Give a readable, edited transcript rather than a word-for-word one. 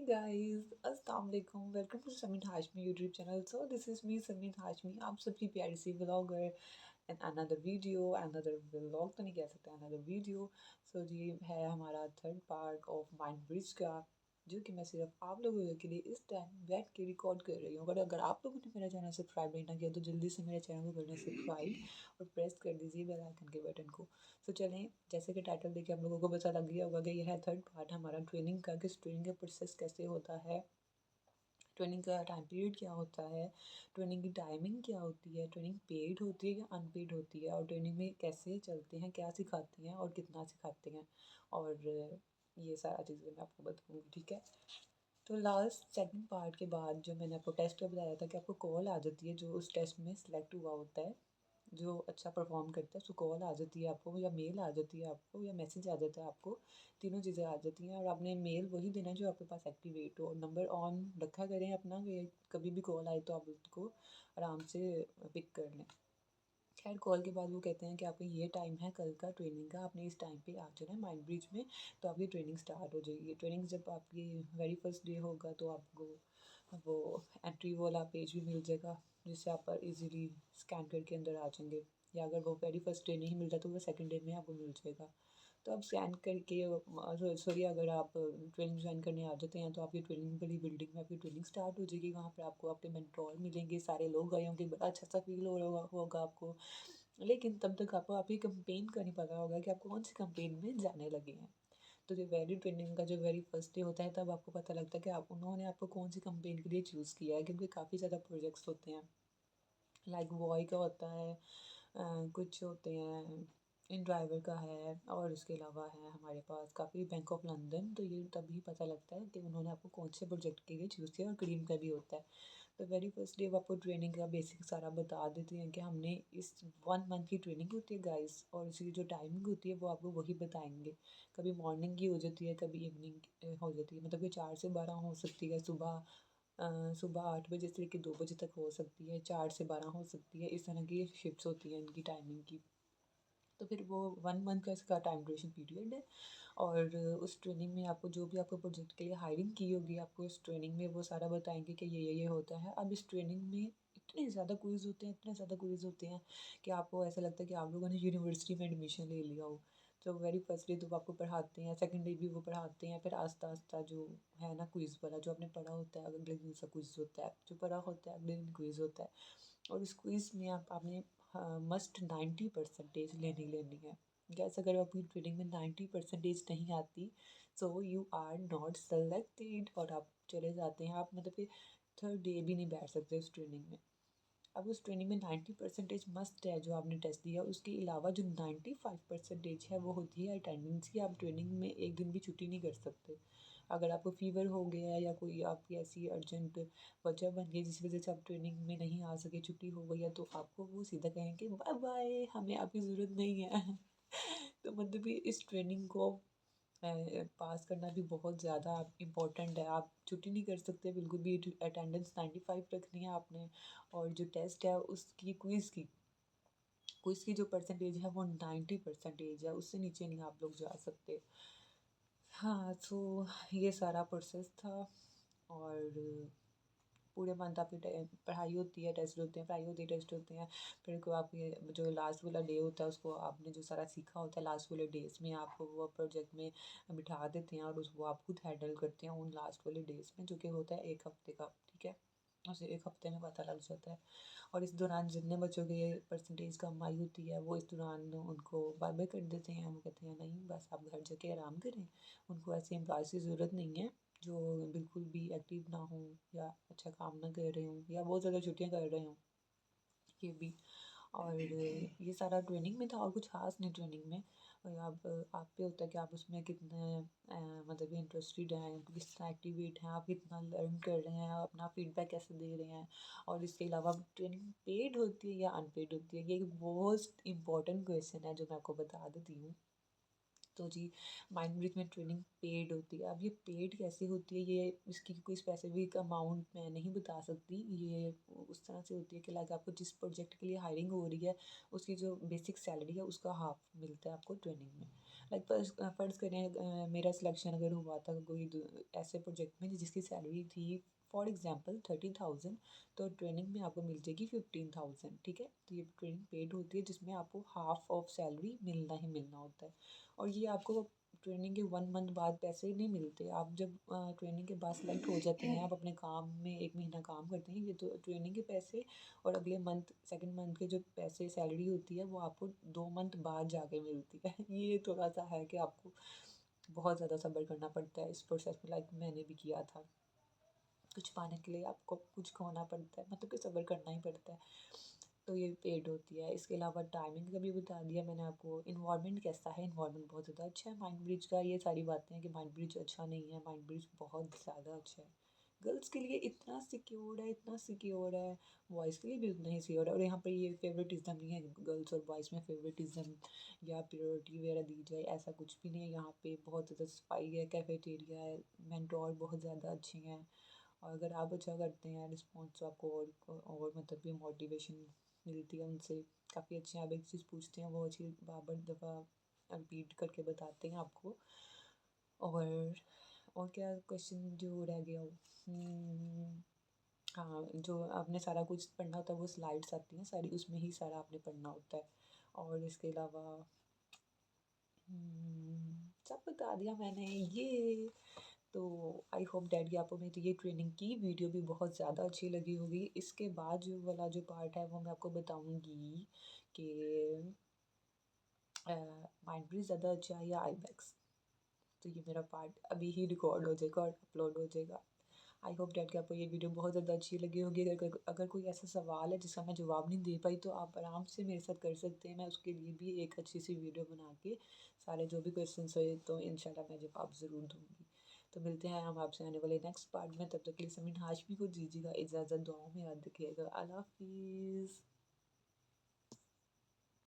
Guys, अस्सलाम वालेकुम। Welcome to Sameer Hashmi YouTube channel. So this is me Sameer Hashmi, आप सबकी प्यारी सी vlogger and another video, another vlog तो नहीं कह सकते, अनदर वीडियो। सो जी है हमारा third part of mind bridge का, जो कि मैं सिर्फ आप लोगों के लिए इस टाइम बैठ के रिकॉर्ड कर रही हूँ। अगर आप लोगों ने मेरा चैनल सब्सक्राइब नहीं किया तो जल्दी से मेरे चैनल को करना सब्सक्राइब और प्रेस कर दीजिए बेल आइकन के बटन को। तो चलें, जैसे कि टाइटल देख के आप लोगों को पता लग गया होगा कि यह है थर्ड पार्ट हमारा ट्रेनिंग का, कि ट्रेनिंग का प्रोसेस कैसे होता है, ट्रेनिंग का टाइम पीरियड क्या होता है, ट्रेनिंग की टाइमिंग क्या होती है, ट्रेनिंग पेड होती है या अनपेड होती है, और ट्रेनिंग में कैसे चलते हैं, क्या सिखाते हैं और कितना सिखाते हैं, और ये सारा चीज़ें मैं आपको बताऊँगी। ठीक है, तो लास्ट सेकंड पार्ट के बाद जो मैंने आपको टेस्ट का बताया था कि आपको कॉल आ जाती है, जो उस टेस्ट में सिलेक्ट हुआ होता है, जो अच्छा परफॉर्म करता है उसको कॉल आ जाती है आपको, या मेल आ जाती है आपको, या मैसेज आ जाता है आपको। तीनों चीज़ें आ जाती हैं, और आपने मेल वही देना है जो आपके पास एक्टिवेट हो। नंबर ऑन रखा करें अपना, कि कभी भी कॉल आए तो आप उसको आराम से पिक कर लें। खैर, कॉल के बाद वो कहते हैं कि आपका ये टाइम है कल का ट्रेनिंग का, आपने इस टाइम पे आ जाना है माइंड ब्रिज में, तो आपकी ट्रेनिंग स्टार्ट हो जाएगी। ट्रेनिंग जब आपकी वेरी फर्स्ट डे होगा तो आपको वो एंट्री वाला पेज भी मिल जाएगा, जिससे आप पर इजीली स्कैन करके अंदर आ जाएंगे, या अगर वो वेरी फर्स्ट डे नहीं मिलता तो वो सेकंड डे में आपको मिल जाएगा। तो आप स्कैन करके सॉरी, अगर आप ट्रेनिंग ज्वाइन करने आ जाते हैं तो आपकी ट्रेनिंग वाली बिल्डिंग में आपकी ट्रेनिंग स्टार्ट हो जाएगी। वहाँ पर आपको आपके मेंटोर मिलेंगे, सारे लोग आए होंगे, बड़ा अच्छा सा फील हो रहा होगा आपको। लेकिन तब तक आपको आपकी कंपेन का नहीं पता होगा कि आप कौन सी कंपेन में जाने लगे हैं। तो जो वेरी ट्रेनिंग का जो वेरी फर्स्ट डे होता है, तब आपको पता लगता है कि आप उन्होंने आपको कौन सी कंपेन के लिए चूज़ किया है, क्योंकि काफ़ी ज़्यादा प्रोजेक्ट्स होते हैं। लाइक वॉय का होता है, कुछ होते हैं, इन ड्राइवर का है, और इसके अलावा है हमारे पास काफ़ी बैंक ऑफ लंदन। तो ये तभी पता लगता है कि उन्होंने आपको कौन से प्रोजेक्ट के लिए चूज़ किया, और क्रीम का भी होता है। तो वेरी फर्स्ट डे आपको ट्रेनिंग का बेसिक सारा बता देते हैं कि हमने इस 1 मंथ की ट्रेनिंग होती है गाइस, और इसकी जो टाइमिंग होती है वो आपको वही बताएंगे। कभी मॉर्निंग की हो जाती है, कभी इवनिंग हो जाती है, मतलब कि 4 से 12 हो सकती है, सुबह 8 बजे से लेकर 2 बजे तक हो सकती है, 4 से 12 हो सकती है। इस तरह की शिफ्ट्स होती हैं इनकी टाइमिंग की। तो फिर वो 1 मंथ का इसका टाइम ड्यूरेशन पीरियड है, और उस ट्रेनिंग में आपको जो भी आपको प्रोजेक्ट के लिए हायरिंग की होगी, आपको इस ट्रेनिंग में वो सारा बताएंगे कि ये होता है। अब इस ट्रेनिंग में इतने ज़्यादा क्विज़ होते हैं, इतने ज़्यादा क्विज़ होते हैं कि आपको ऐसा लगता है कि आप लोगों ने यूनिवर्सिटी में एडमिशन ले लिया हो। तो वेरी फर्स्ट डे तो वो आपको पढ़ाते हैं, सेकंड डे भी वो पढ़ाते हैं, फिर आस्ता आस्ता जो है ना क्विज़ वाला, जो आपने पढ़ा होता है अगले दिन सा क्विज़ होता है, जो पढ़ा होता है अगले दिन क्विज़ होता है। और इस क्विज़ में आपने मस्ट 90% लेनी लेनी है। गैस, अगर आपकी ट्रेनिंग में 90% नहीं आती, so you are not selected, और आप चले जाते हैं। आप मतलब कि थर्ड डे भी नहीं बैठ सकते उस ट्रेनिंग में। अब उस ट्रेनिंग में 90% मस्ट है जो आपने टेस्ट दिया, उसके अलावा जो 95% है वो होती है अटेंडेंस की। आप ट्रेनिंग में एक दिन भी छुट्टी नहीं कर सकते। अगर आपको फीवर हो गया है, या कोई आपकी ऐसी अर्जेंट वजह बन गई जिस वजह से आप ट्रेनिंग में नहीं आ सके, छुट्टी हो गई है, तो आपको वो सीधा कहेंगे बाय बाय, हमें आपकी ज़रूरत नहीं है। तो मतलब कि इस ट्रेनिंग को पास करना भी बहुत ज़्यादा इम्पोर्टेंट है। आप छुट्टी नहीं कर सकते बिल्कुल भी, अटेंडेंस 95 रखनी है आपने। और जो टेस्ट है उसकी क्विज़ की जो परसेंटेज है वो 90% है, उससे नीचे नहीं आप लोग जा सकते। हाँ, तो ये सारा प्रोसेस था। और पूरे मंथ आपकी पढ़ाई होती है, टेस्ट होते हैं, पढ़ाई होती है, टेस्ट होते हैं। फिर को आपके जो लास्ट वाला डे होता है, उसको आपने जो सारा सीखा होता है लास्ट वाले डेज़ में, आपको वो प्रोजेक्ट में बिठा देते हैं, और उसको आप खुद हैंडल करते हैं उन लास्ट वाले डेज़ में, जो कि होता है 1 हफ्ते का। ठीक है, उसे 1 हफ्ते में पता लग जाता है। और इस दौरान जितने बच्चों की परसेंटेज कम आई होती है, वो इस दौरान उनको बाय बाय कर देते हैं। वो कहते हैं नहीं, बस आप घर जाके आराम करें। उनको ऐसे एम्प्लॉयज़ की ज़रूरत नहीं है जो बिल्कुल भी एक्टिव ना हो, या अच्छा काम ना कर रहे हों, या बहुत ज़्यादा छुट्टियाँ कर रहे हों, ये भी। और ये सारा ट्रेनिंग में था, और कुछ खास नहीं ट्रेनिंग में। और अब आप पे होता है कि आप उसमें कितने मतलब इंटरेस्टेड हैं, किस तरह एक्टिवेट हैं, आप कितना लर्न कर रहे हैं, अपना फीडबैक कैसे दे रहे हैं। और इसके अलावा ट्रेनिंग पेड होती है या अनपेड होती है, ये एक बहुत इंपॉर्टेंट क्वेश्चन है जो मैं आपको बता देती हूँ। तो जी, माइंड ब्रिज में ट्रेनिंग पेड होती है। अब ये पेड कैसे होती है, ये इसकी कोई स्पेसिफिक अमाउंट मैं नहीं बता सकती। ये उस तरह से होती है कि लाइक आपको जिस प्रोजेक्ट के लिए हायरिंग हो रही है, उसकी जो बेसिक सैलरी है उसका हाफ मिलता है आपको ट्रेनिंग में। लाइक फ़र्ज़ करें मेरा सिलेक्शन अगर हुआ था कोई ऐसे प्रोजेक्ट में जिसकी सैलरी थी फॉर एग्ज़ाम्पल 30,000, तो ट्रेनिंग में आपको मिल जाएगी 15,000, ठीक है। तो ये ट्रेनिंग पेड होती है जिसमें आपको हाफ ऑफ सैलरी मिलना ही मिलना होता है। और ये आपको ट्रेनिंग के 1 मंथ बाद पैसे नहीं मिलते। आप जब ट्रेनिंग के बाद सेलेक्ट हो जाते हैं, आप अपने काम में 1 महीना काम करते हैं, ये तो ट्रेनिंग के पैसे, और अगले मंथ सेकंड मंथ के जो पैसे सैलरी होती है वो आपको 2 मंथ बाद जाके मिलती है। ये थोड़ा-सा है कि आपको बहुत ज़्यादा सब्र करना पड़ता है इस प्रोसेस में, लाइक मैंने भी किया था। कुछ पाने के लिए आपको कुछ खोना पड़ता है, मतलब कि सब्र करना ही पड़ता है। तो ये पेड होती है। इसके अलावा टाइमिंग का भी बता दिया मैंने आपको। इन्वायरमेंट कैसा है, इन्वायरमेंट बहुत ज़्यादा अच्छा है माइंड ब्रिज का। ये सारी बातें हैं कि माइंड ब्रिज अच्छा नहीं है, माइंड ब्रिज बहुत ज़्यादा अच्छा है। गर्ल्स के लिए इतना सिक्योर्ड है, इतना सिक्योर है, बॉयज़ के लिए भी उतना ही सिक्योर है। और यहाँ पे ये फेवरेटिज़्म नहीं है, गर्ल्स और बॉयज़ में फेवरेटिज़्म या प्रायोरिटी वगैरह दी जाए, ऐसा कुछ भी नहीं है। यहाँ पे बहुत ज़्यादा सफाई है, कैफेटेरिया है, मेंटोर बहुत ज़्यादा अच्छे हैं। और अगर आप अच्छा करते हैं रिस्पॉन्स, तो आपको और मतलब कि मोटिवेशन मिलती है उनसे। काफ़ी अच्छे हैं, आप एक चीज़ पूछते हैं वो चीज़ बार-बार दफ़ा रिपीट करके बताते हैं आपको। और और क्या क्वेश्चन जो रह गया? हाँ, जो आपने सारा कुछ पढ़ना होता है वो स्लाइड्स आती हैं सारी, उसमें ही सारा आपने पढ़ना होता है। और इसके अलावा सब बता दिया मैंने ये। तो आई होप डैट कि आपको मेरी ये ट्रेनिंग की वीडियो भी बहुत ज़्यादा अच्छी लगी होगी। इसके बाद जो वाला जो पार्ट है वो मैं आपको बताऊँगी कि माइंड ब्रीज ज़्यादा अच्छा है या आईबैक्स। तो ये मेरा पार्ट अभी ही रिकॉर्ड हो जाएगा और अपलोड हो जाएगा। आई होप डैट कि आपको ये वीडियो बहुत ज़्यादा अच्छी लगी होगी। अगर कोई ऐसा सवाल है जिसका मैं जवाब नहीं दे पाई, तो आप आराम से मेरे साथ कर सकते हैं। मैं उसके लिए भी एक अच्छी सी वीडियो बना के सारे जो भी क्वेश्चंस हुए तो इंशाल्लाह मैं जवाब ज़रूर दूँगी। तो मिलते हैं हम आपसे आने वाले नेक्स्ट पार्ट में। तब तक के लिए समीन हाशमी को दीजिएगा इजाज़त। दुआओं में याद रखिएगा। अल्लाह हाफ़िज़।